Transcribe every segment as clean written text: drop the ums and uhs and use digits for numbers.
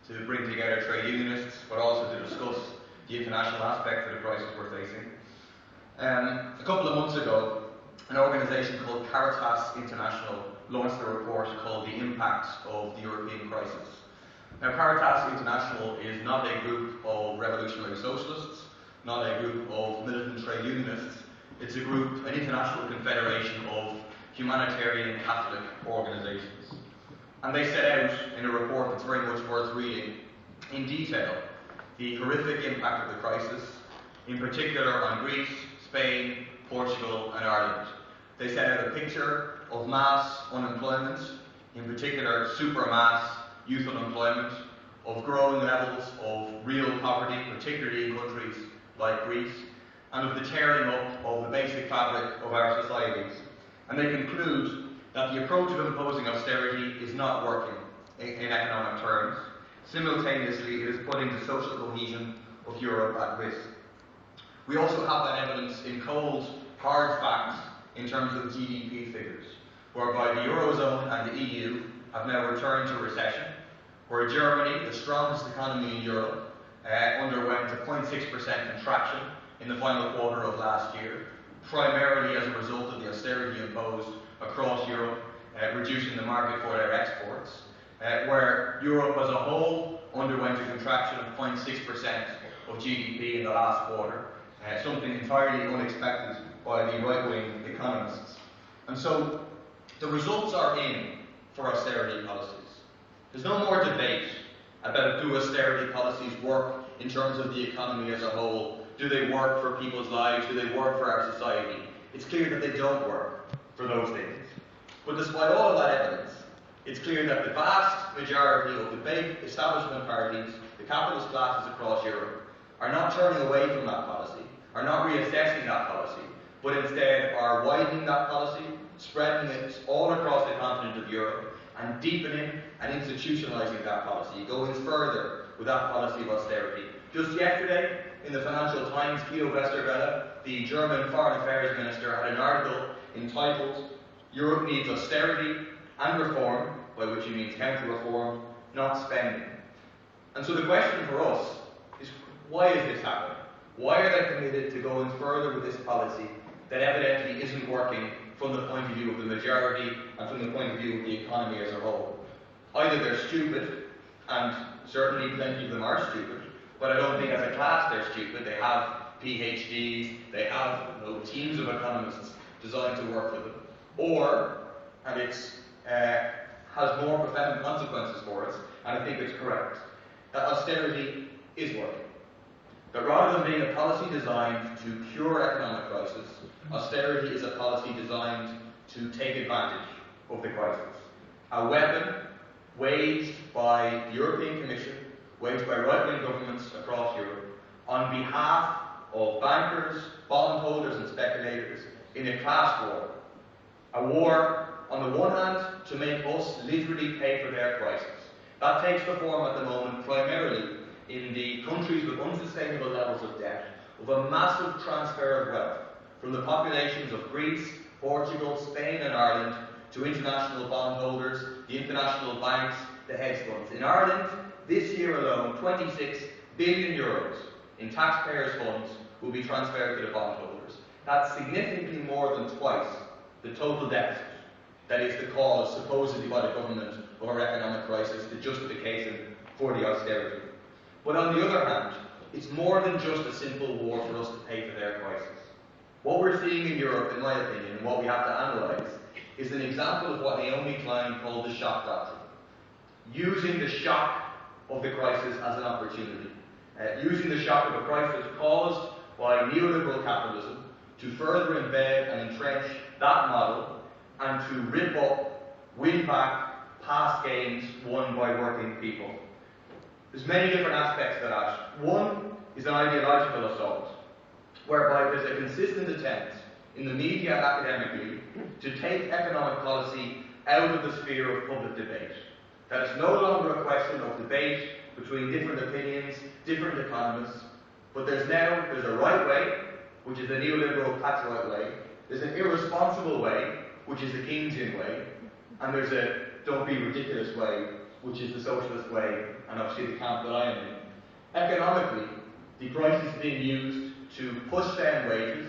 to bring together trade unionists, but also to discuss the international aspect of the crisis we're facing. A couple of months ago, an organisation called Caritas International launched a report called The Impact of the European Crisis. Now, Caritas International is not a group of revolutionary socialists, not a group of militant trade unionists. It's a group, an international confederation of humanitarian Catholic organisations. And they set out in a report that's very much worth reading in detail the horrific impact of the crisis, in particular on Greece, Spain, Portugal and Ireland. They set out a picture of mass unemployment, in particular super mass youth unemployment, of growing levels of real poverty, particularly in countries like Greece, and of the tearing up of the basic fabric of our societies. And they conclude that the approach of imposing austerity is not working in economic terms. Simultaneously, it is putting the social cohesion of Europe at risk. We also have that evidence in cold, hard facts in terms of GDP figures, whereby the Eurozone and the EU have now returned to recession, where Germany, the strongest economy in Europe, underwent a 0.6% contraction in the final quarter of last year, primarily as a result of the austerity imposed across Europe, reducing the market for their exports, where Europe as a whole underwent a contraction of 0.6% of GDP in the last quarter, something entirely unexpected by the right-wing economists. And so the results are in for austerity policies. There's no more debate about do austerity policies work in terms of the economy as a whole. Do they work for people's lives? Do they work for our society? It's clear that they don't work for those things. But despite all of that evidence, it's clear that the vast majority of the big establishment parties, the capitalist classes across Europe, are not turning away from that policy, are not reassessing that policy, but instead are widening that policy, spreading it all across the continent of Europe, and deepening and institutionalising that policy, going further with that policy of austerity. Just yesterday, in the Financial Times, Guido Westerwelle, the German Foreign Affairs Minister, had an article entitled "Europe Needs Austerity and Reform," by which he means counter-reform, not spending. And so the question for us is, why is this happening? Why are they committed to going further with this policy that evidently isn't working from the point of view of the majority and from the point of view of the economy as a whole? Either they're stupid, and certainly plenty of them are stupid, but I don't think as a class they're stupid. They have PhDs, they have teams of economists designed to work with them. Or, and it's has more profound consequences for us, and I think it's correct, that austerity is working. That rather than being a policy designed to cure economic crisis, austerity is a policy designed to take advantage of the crisis. A weapon waged by the European Commission, waged by right-wing governments across Europe, on behalf of bankers, bondholders and speculators in a class war. A war, on the one hand, to make us literally pay for their crisis. That takes the form at the moment primarily in the countries with unsustainable levels of debt, of a massive transfer of wealth from the populations of Greece, Portugal, Spain and Ireland to international bondholders, the international banks, the hedge funds. In Ireland, this year alone, 26 billion euros in taxpayers' funds will be transferred to the bondholders. That's significantly more than twice the total deficit that is the cause, supposedly by the government, of our economic crisis, the justification for the austerity. But on the other hand, it's more than just a simple war for us to pay for their crisis. What we're seeing in Europe, in my opinion, and what we have to analyse, is an example of what Naomi Klein called the shock doctrine. Using the shock of the crisis as an opportunity. Using the shock of a crisis caused by neoliberal capitalism to further embed and entrench that model and to rip up, win back past gains won by working people. There's many different aspects to that. One is an ideological assault, whereby there's a consistent attempt in the media and academically to take economic policy out of the sphere of public debate. That it's no longer a question of debate between different opinions, different economists, but there's a right way, which is the neoliberal patriotic way, there's an irresponsible way, which is the Keynesian way, and there's a don't be ridiculous way, which is the socialist way, and obviously the camp that I am in. Economically, the crisis is being used to push down wages.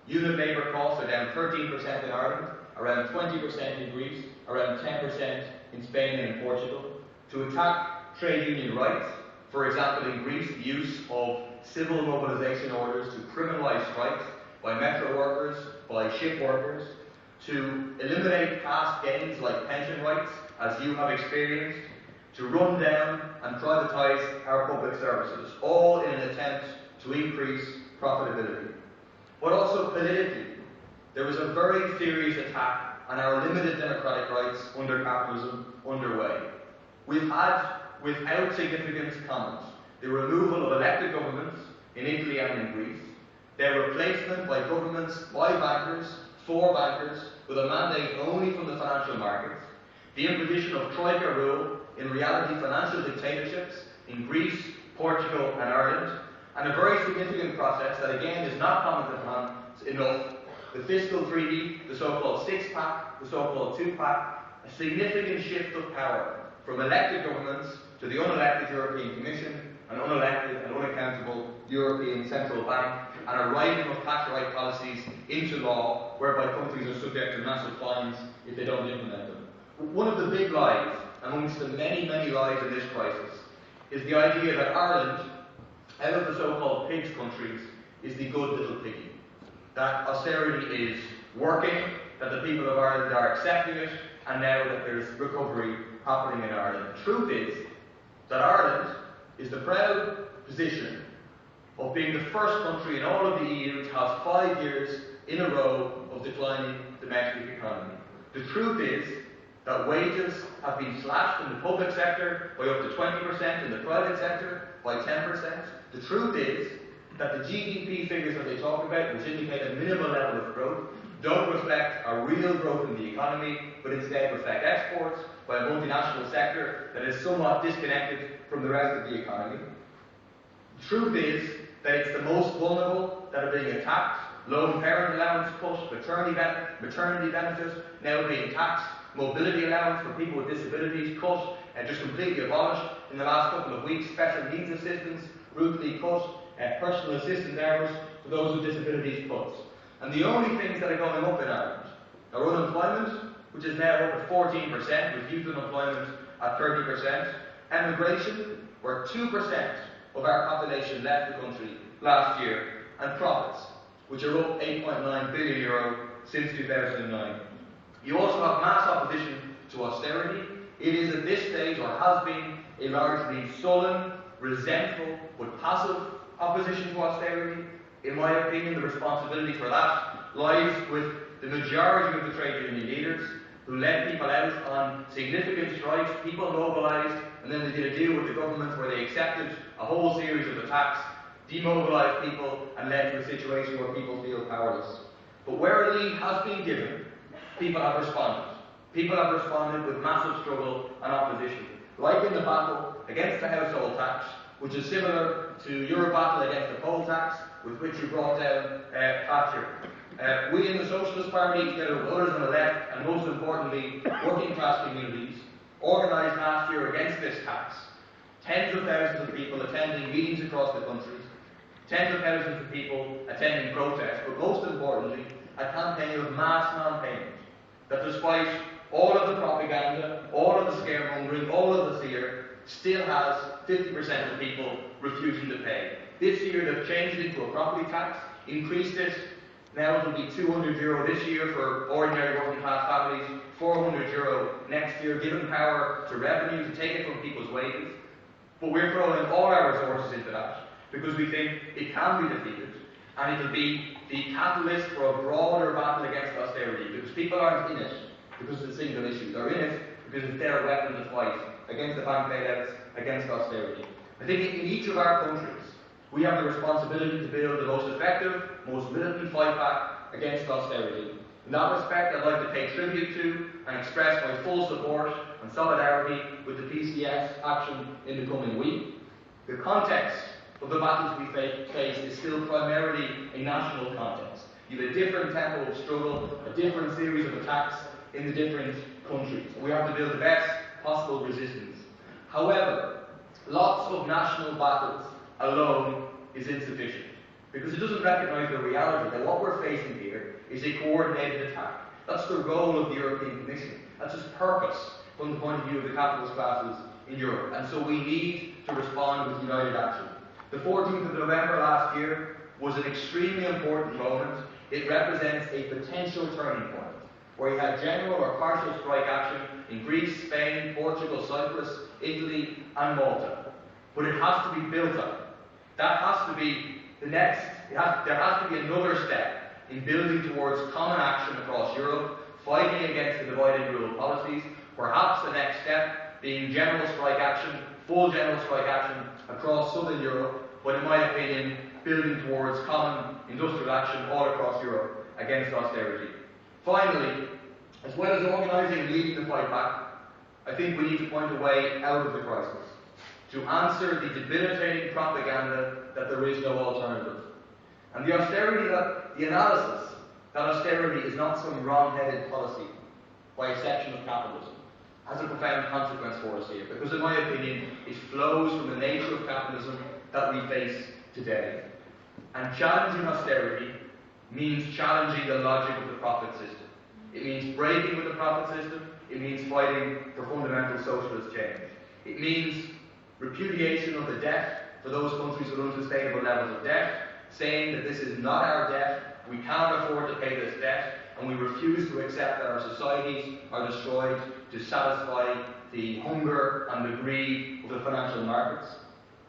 Unit labour costs are down 13% in Ireland, around 20% in Greece, around 10% in Spain and in Portugal, to attack trade union rights. For example, in Greece, the use of civil mobilisation orders to criminalise strikes by metro workers, by ship workers, to eliminate past gains like pension rights, as you have experienced, to run down and privatise our public services, all in an attempt to increase profitability. But also politically, there was a very serious attack on our limited democratic rights under capitalism underway. We've had, without significant comment, the removal of elected governments in Italy and in Greece, their replacement by governments by bankers, for bankers, with a mandate only from the financial markets, the imposition of Troika rule, in reality financial dictatorships in Greece, Portugal and Ireland, and a very significant process that again is not commented on enough, the fiscal treaty, the so-called six-pack, the so-called two-pack, a significant shift of power from elected governments to the unelected European Commission, an unelected and unaccountable European Central Bank, and a writing of Thatcherite policies into law whereby countries are subject to massive fines if they don't implement them. One of the big lies, amongst the many, many lies in this crisis, is the idea that Ireland, out of the so-called pigs countries, is the good little piggy. That austerity is working, that the people of Ireland are accepting it, and now that there's recovery happening in Ireland. The truth is that Ireland is the proud position of being the first country in all of the EU to have 5 years in a row of declining domestic economy. The truth is that wages have been slashed in the public sector by up to 20%, in the private sector by 10%. The truth is that the GDP figures that they talk about, which indicate a minimal level of growth, don't reflect a real growth in the economy, but instead reflect exports by a multinational sector that is somewhat disconnected from the rest of the economy. The truth is that it's the most vulnerable that are being attacked. Lone parent allowance cut, maternity benefit now being taxed, mobility allowance for people with disabilities cut and just completely abolished in the last couple of weeks, special needs assistance brutally cut, personal assistance hours for those with disabilities cut. And the only things that are going up in Ireland are unemployment, which is now up at 14%, with youth unemployment at 30%, emigration, where 2% of our population left the country last year, and profits, which are up €8.9 billion since 2009. You also have mass opposition to austerity. It is at this stage, or has been, a largely sullen, resentful, but passive opposition to austerity. In my opinion, the responsibility for that lies with the majority of the trade union leaders who led people out on significant strikes, people mobilised, and then they did a deal with the government where they accepted a whole series of attacks, demobilised people, and led to a situation where people feel powerless. But where a lead has been given, people have responded. People have responded with massive struggle and opposition. Like in the battle against the household tax, which is similar to your battle against the poll tax, with which you brought down Thatcher. We in the Socialist Party, together with others on the left, and most importantly, working class communities, organised last year against this tax. Tens of thousands of people attending meetings across the country, tens of thousands of people attending protests, but most importantly, a campaign of mass non-payment. That despite all of the propaganda, all of the scaremongering, all of the fear, still has 50% of people refusing to pay. This year they've changed it to a property tax, increased it. Now it'll be €200 this year for ordinary working class families, €400 next year, giving power to revenue to take it from people's wages. But we're throwing all our resources into that because we think it can be defeated, and it'll be the catalyst for a broader battle against austerity, because people aren't in it because it's a single issue. They're in it because it's their weapon to fight against the bank bailouts, against austerity. I think in each of our countries, we have the responsibility to build the most effective, most militant fight back against austerity. In that respect, I'd like to pay tribute to and express my full support and solidarity with the PCS action in the coming week. The context of the battles we face is still primarily a national context. You have a different tempo of struggle, a different series of attacks in the different countries. And we have to build the best possible resistance. However, lots of national battles alone is insufficient, because it doesn't recognise the reality that what we're facing here is a coordinated attack. That's the role of the European Commission. That's its purpose from the point of view of the capitalist classes in Europe. And so we need to respond with united action. The 14th of November last year was an extremely important moment. It represents a potential turning point, where you had general or partial strike action in Greece, Spain, Portugal, Cyprus, Italy, and Malta. But it has to be built up. That has to be the next, there has to be another step in building towards common action across Europe, fighting against the divide and rule policies, perhaps the next step being general strike action, full general strike action across southern Europe, but in my opinion, building towards common industrial action all across Europe against austerity. Finally, as well as organising and leading the fight back, I think we need to point a way out of the crisis, to answer the debilitating propaganda that there is no alternative. And the analysis that austerity is not some wrong-headed policy by a section of capitalism has a profound consequence for us here, because in my opinion, it flows from the nature of capitalism that we face today. And challenging austerity means challenging the logic of the profit system. It means breaking with the profit system. It means fighting for fundamental socialist change. It means repudiation of the debt for those countries with unsustainable levels of debt, saying that this is not our debt, we cannot afford to pay this debt, and we refuse to accept that our societies are destroyed to satisfy the hunger and the greed of the financial markets.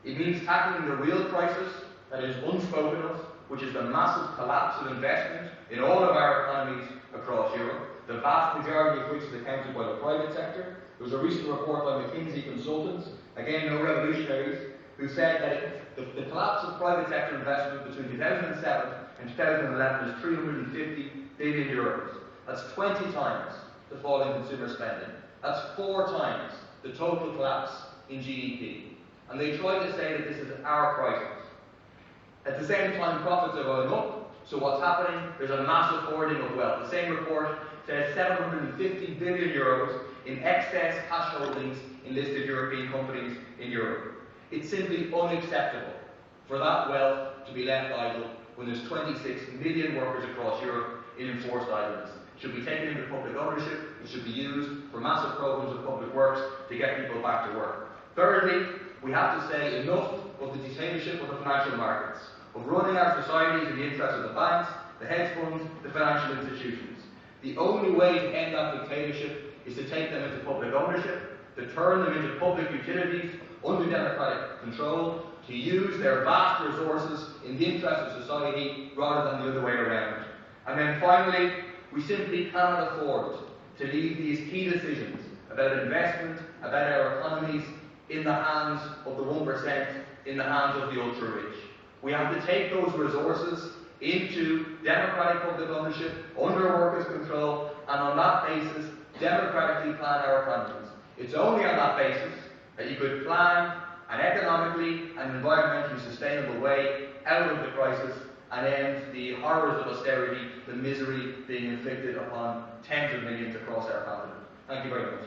It means tackling the real crisis that is unspoken of, which is the massive collapse of investment in all of our economies across Europe, the vast majority of which is accounted by the private sector. There was a recent report by McKinsey Consultants, again no revolutionaries, who said that the collapse of private sector investment between 2007 and 2011 is 350 billion euros. That's 20 times the fall in consumer spending. That's 4 times the total collapse in GDP. And they try to say that this is our crisis. At the same time, profits are going up. So what's happening? There's a massive hoarding of wealth. The same report says 750 billion euros in excess cash holdings in listed European companies in Europe. It's simply unacceptable for that wealth to be left idle when there's 26 million workers across Europe in enforced idleness. It should be taken into public ownership. It should be used for massive programs of public works to get people back to work. Thirdly, we have to say enough of the dictatorship of the financial markets, of running our societies in the interest of the banks, the hedge funds, the financial institutions. The only way to end that dictatorship is to take them into public ownership, to turn them into public utilities under democratic control, to use their vast resources in the interest of society rather than the other way around. And then finally, we simply cannot afford to leave these key decisions about investment, about our economies, in the hands of the 1%, in the hands of the ultra-rich. We have to take those resources into democratic public ownership, under workers' control, and on that basis, democratically plan our economies. It's only on that basis that you could plan an economically and environmentally sustainable way out of the crisis and end the horrors of austerity, the misery being inflicted upon tens of millions across our continent. Thank you very much.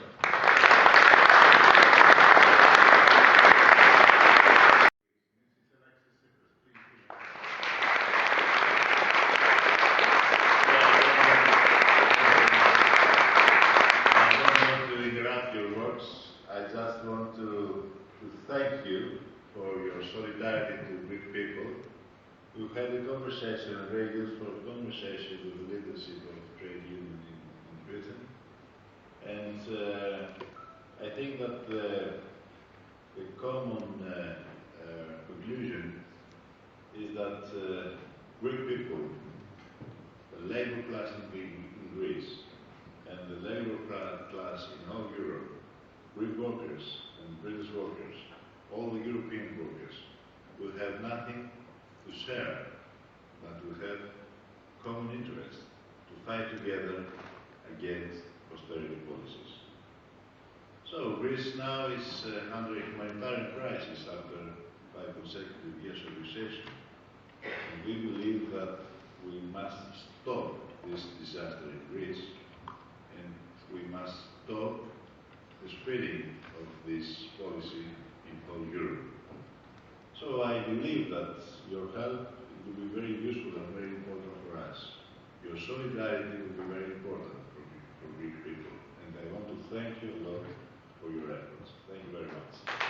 I just want to thank you for your solidarity to Greek people. We've had a conversation, a very useful conversation with the leadership of trade union in Britain. And I think that the common conclusion is that Greek people, the labour class in Greece, and the labour class in all Europe, Greek workers and British workers, all the European workers, will have nothing to share, but will have common interest to fight together against austerity policies. So Greece now is under a humanitarian crisis after 5 consecutive years of recession. And we believe that we must stop this disaster in Greece, and we must stop the spreading of this policy in whole Europe. So I believe that your help will be very useful and very important for us. Your solidarity will be very important for Greek people. And I want to thank you a lot for your efforts. Thank you very much.